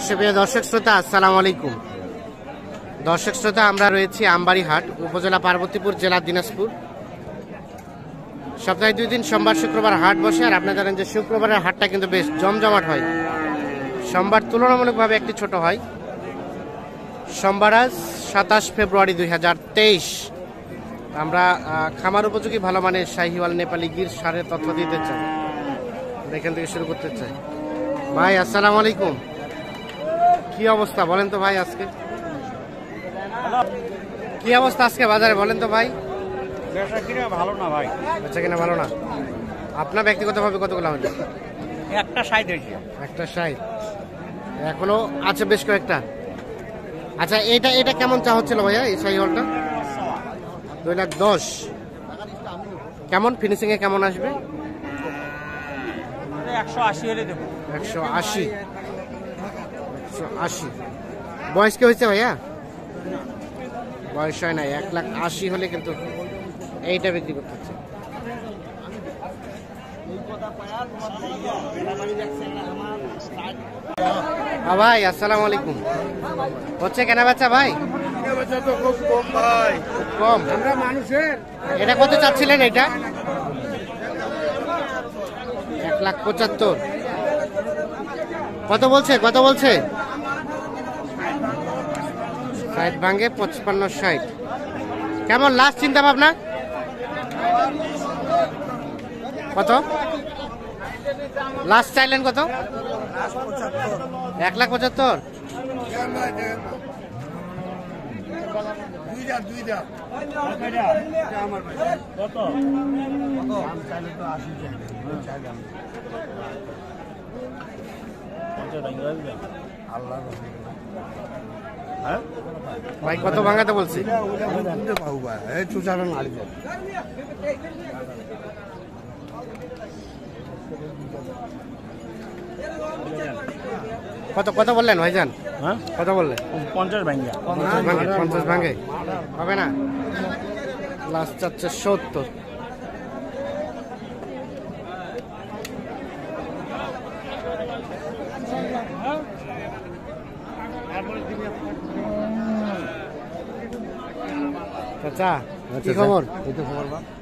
সুপ্রিয় দর্শক শ্রোতা, আসসালামু আলাইকুম। দর্শক শ্রোতা, আমরা রয়েছি আমবাড়ি হাট, উপজেলা পার্বতীপুর, জেলা দিনাজপুর। সপ্তাহে 2 দিন সোমবার শুক্রবার হাট বসে। আর আপনারা জানেন যে শুক্রবারের হাটটা কিন্তু বেশ জমজমাট হয়। সোমবার তুলনামূলকভাবে একটি ছোট হয়। সোমবার আজ 27 ফেব্রুয়ারি 2023। আমরা খামার উপযোগী ভালো মানের শাহিওয়াল নেপালি গির সারের তথ্য দিতে চাই। এখান থেকে শুরু করতে চাই। ভাই আসসালামু আলাইকুম, কি অবস্থা বলেন তো ভাই? আজকে কি অবস্থা আজকে বাজারে বলেন তো ভাই? বেচা কিনা ভালো না ভাই। বেচা কিনা ভালো না। আপনার ব্যক্তিগতভাবে কতগুলো হলো? একটা 60 হয়েছে। একটা 60 এখনো আছে, বেশ কয়েকটা। আচ্ছা, এটা কেমন চা হচ্ছিল ভাইয়া এই শাহিওয়ালটা? 2,10,000। কেমন ফিনিশিং এ কেমন আসবে? 180 হলে দেবো। 180। বয়স কি হয়েছে ভাইয়া? বয়স হয় নাই। 1,80,000 হলে কিন্তু এইটা বিক্রি করতে হচ্ছে। ভাই আসসালামু আলাইকুম। হচ্ছে কেনা বেচা ভাই? খুব কম ভাই, খুব কম। আমরা মানুষের। এটা কত চাচ্ছিলেন? এটা 1,75,000। কত বলছে? 60 ভাঙে 55-60। কেমন লাস্ট চিন্তা ভাবনা? কত লাস্ট চাইলেন? কত? 1,75,000। ভাই কত ভাঙাতে বলছি? কত বললেন ভাইজান? কত বললেন? 50 ভাঙ্গা। 50 ভাঙে হবে না। লাস্ট চাচ্ছে 70। আচ্ছা, কি খবর?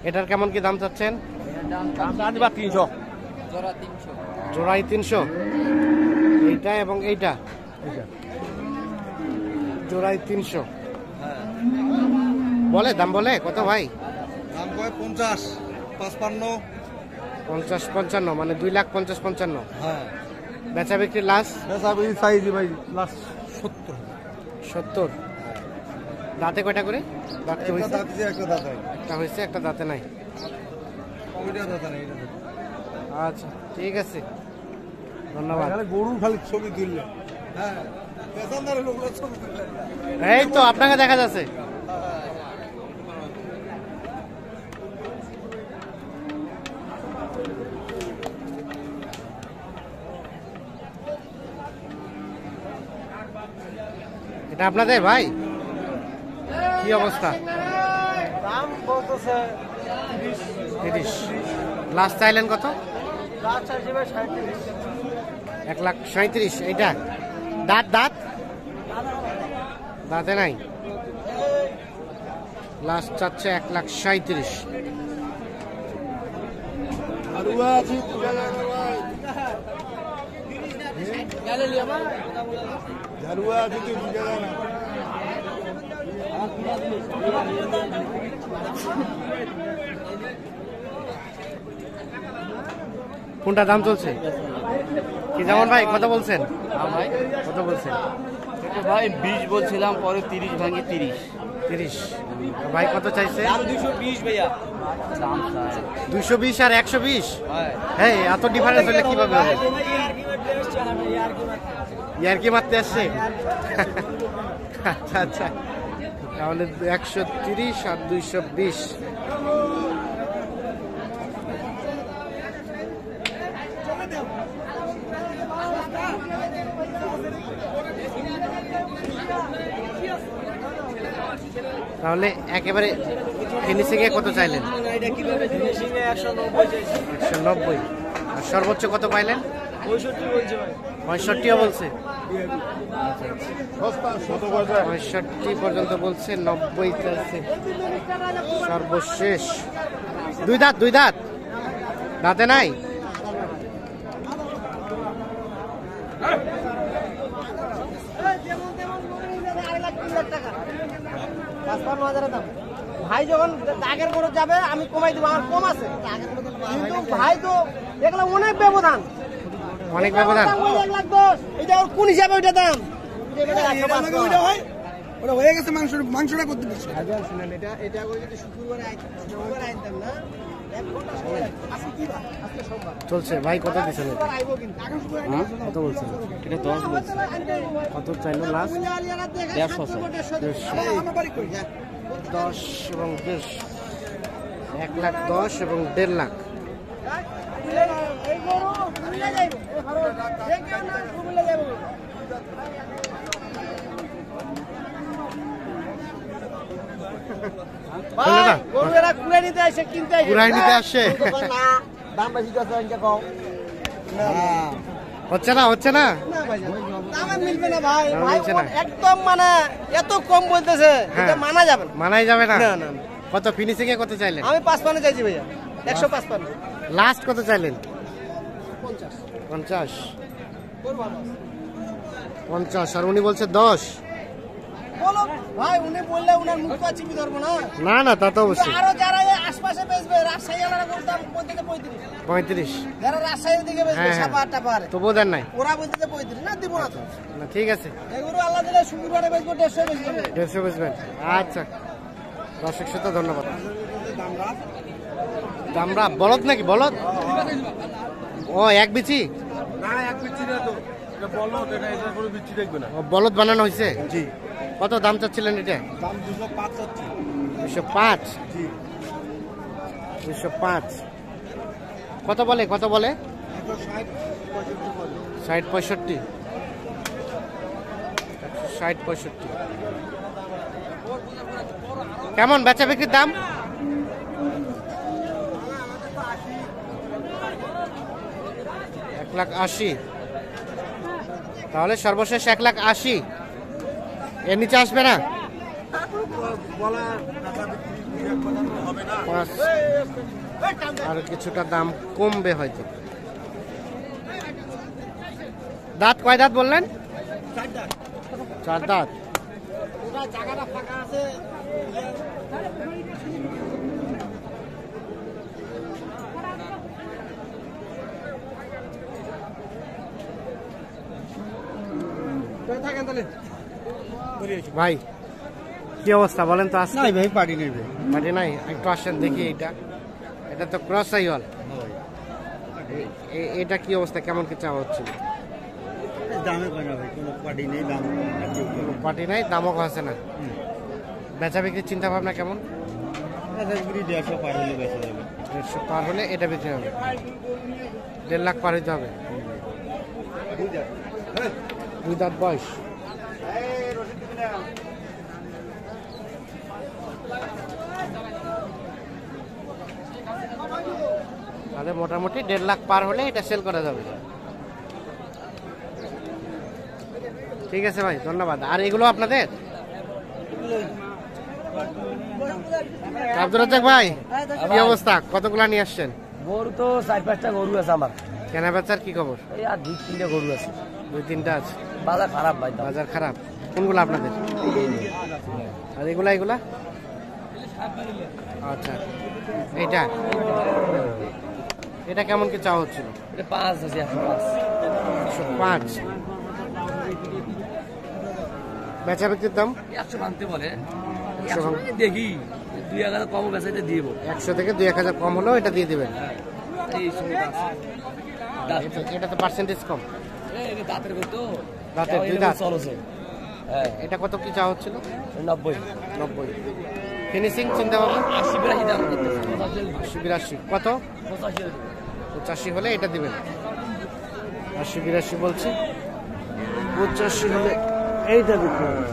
এটার কেমন কি দাম চাচ্ছেন? জোড়াই 300। এইটা এবং এইটা জোড়াই 300 বলে। দাম বলে কত ভাই? দাম কয় 50, 55। 50-55 মানে 2,50,55। হ্যাঁ, বেচা বিক্রি লাস্ট বেচা বিক্রি চাইছি ভাই লাস্ট 70। দাঁতে কয়টা করে? দাঁত কি হয়েছে? একটা দাঁত হয়। একটা হয়েছে, একটা দাঁতে নাই। ওইটা দাঁত নেই। আচ্ছা ঠিক আছে, ধন্যবাদ। গরু খালি ছবি তুললে। হ্যাঁ, পেছনদারের লোকরা ছবি তুললে। এই তো আপনাকে দেখা যাচ্ছে। এটা আপনাদের ভাই? কি অবস্থা? দাম বলতেছে 30। লাস্ট চাইলেন কত? 1,37,000। এইটা দাঁত দাঁতে নাই। লাস্ট চাচ্ছে 1,37,000। কোনটা দাম চলছে কি? যেমন ভাই কত বলছেন? ভাই কত বলছেন? ভাই 20 বলছিলাম, পরে 30 ভাঙি 30। ভাই কত চাইছে? দাম 220 ভাইয়া। দাম 220 আর 120। ভাই হ্যাঁ, এত ডিফারেন্স হলে কিভাবে হবে? ইয়ার্কি মারতে আসছে। আচ্ছা আচ্ছা, তাহলে 130 আর 220। তাহলে একেবারে ফিনিশিং এ কত চাইলেন? 190 190। আর সর্বোচ্চ কত পাইলেন? 65 বলছে ভাই। 65 বলছে, 65 পর্যন্ত বলছে, 90 চাইছে সর্বশেষ। দুই দাঁত, দুই দাঁত, দাঁতে নাই। ভাই যখন আগের করে যাবে আমি কমাই দেবো, আমার কম আছে, কিন্তু ভাই তো এগুলো অনেক ব্যবধান, অনেক ব্যবধান। 1,10,000, এটা ওর কোন হিসাবে ওইটা দাম? ওটা হয়ে গেছে, মাংসটা করতে পারছে। শুনেন, এটা করে যদি শুক্রবারে আইতাম না, 1 ঘন্টা সময় লাগবে। আজকে কি বার? আজকে সোমবার। চলছে ভাই, কত দিচ্ছেন? শুক্রবার আইবো কিন্তু। আগামী শুক্রবার কত বলছেন? এটা 10 বলছে। কত চাইলো লাস্ট? 150। আমার বাড়ি কই? 10 এবং 20, 1,10,000 এবং 1.5 লাখ। এই গরু কুমিল্লা যাইবো, দেখে না কুমিল্লা যাইবো। ভাই গরু এরা কুড়াই নিতে আসে, কিনতে আসে। কুড়াই নিতে আসে? না, দাম বেশি কত আনতে কও? হচ্ছে না, হচ্ছে না। না ভাই, দামে মিলবে না ভাই। দামে ভাই মিলছে না। একদম মানে এত কম বলতেছে, হ্যাঁ। এটা মানা যাবে না। মানাই যাবে না। না, না, না। কত ফিনিশিং এ কত চাইলেন? আমি 55 চাইছি ভাইয়া, 155। লাস্ট কত চাইলেন? 50 50। করবো আমার। 50 আর উনি বলছে 10। বলো ভাই, উনি বললে উনার মুখ তো চিপি ধরবো না। না না, তা তো কিন্তু অবশ্যই। আরো যারা এই আশপাশে বেচবে, রাজশাহী আলাদা করতাম বলতে 35। 35 যারা রাজশাহীর দিকে বেচবে, হ্যাঁ, হ্যাঁ। সাপা আটটা পারে, তবুও দেন নাই? ওরা বলতে 35 না, দিব না তো। না, ঠিক আছে, এগুলো আল্লাহ দিলে শুক্রবারে বেচবো, 150 বেচবো। 150 বুঝবেন। আচ্ছা, দর্শক শ্রোতা ধন্যবাদ। দামরা বলদ নাকি? বলদ? ও, এক বিচি? না, এক বিচ্ছি না তো, এটা বলো, এটা কোনো বিচ্ছি দেখবে না। ও, বলদ বানানো হয়েছে? জি, কত দাম চাচ্ছিলেন এটা? দাম 205 চাচ্ছি। 205। জি, 205 কত বলে? কত বলে? 160 65 বলে। 60 65, 65। কেমন বেচা বিক্রির দাম? 1,80,000। তাহলে সর্বশেষ 1,80,000, এর নিচে আসবে না? বলা টাকা বিক্রি হবে না। 5 আর কিছুটা দাম কমবে হয়তো। দাঁত কয় দাঁত বললেন? 4 দাঁত। ওটা জায়গাটা ফাঁকা আছে। থাকেন তাহলে। ভাই কি অবস্থা বলেন তো? আজকে নাই ভাই, পার্টি নেই ভাই। মাটি নাই, একটু আসেন দেখি। এটা তো ক্রস সাইওয়াল। এটা কি অবস্থা, কেমন কি চাওয়া হচ্ছে? দামে কয় না ভাই, কোনো পার্টি নেই, দাম পাটি নাই, দামও আছে না। বেচা বিক্রির চিন্তা ভাবনা কেমন? 150 পার হলে বেচা যাবে। 150 পার হলে এটা বিক্রি হবে। 1.5 লাখ পার হইতে হবে। 2 দাঁত বয়স। তাহলে মোটামুটি 1.5 লাখ পার হলে এটা সেল করা যাবে। ঠিক আছে ভাই, ধন্যবাদ। আর এগুলো আপনাদের? আব্দুর রাজ্জাক ভাই, কি অবস্থা? কতগুলা নিয়ে আসছেন? গরু তো 4-5টা গরু আছে আমার। কেনা বেচার কি খবর? এই আর 2-3টা গরু আছে। 2-3টা আছে। বাজার খারাপ ভাই, দাম। বাজার খারাপ? কোনগুলো আপনাদের? আর এগুলা? এগুলা আচ্ছা, এইটা এটা কেমন কি চাওয়া হচ্ছিল? এটা 5 আছে, 105। 105। বেচা বিক্রির দাম 100 ভাঙতে বলে। 100 ভাঙ- দেখি 2-1000 কম বেচাইতে দিব। 100 থেকে 2-1000 কম হলেও এটা দিয়ে দিবেন। এই সময় এটা তো পার্সেন্টেজ কম। এই দাঁতের কত? দাঁতের 2 দাঁত। চলছে। হ্যাঁ, এটা কত কি চাওয়া হচ্ছিল? 90। 90। ফিনিশিং চিন্তা ভাবনা 80-82 দাম করতেছে। 80-82 কত? 85। 85 হলে এটা দিবেন। 80-82 বলছি। 85 হলে এইটা বিক্রি হবে।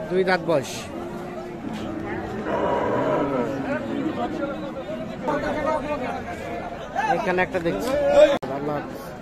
2 দাঁত বয়স। এখানে একটা দেখছি। আল্লাহ হাফেজ।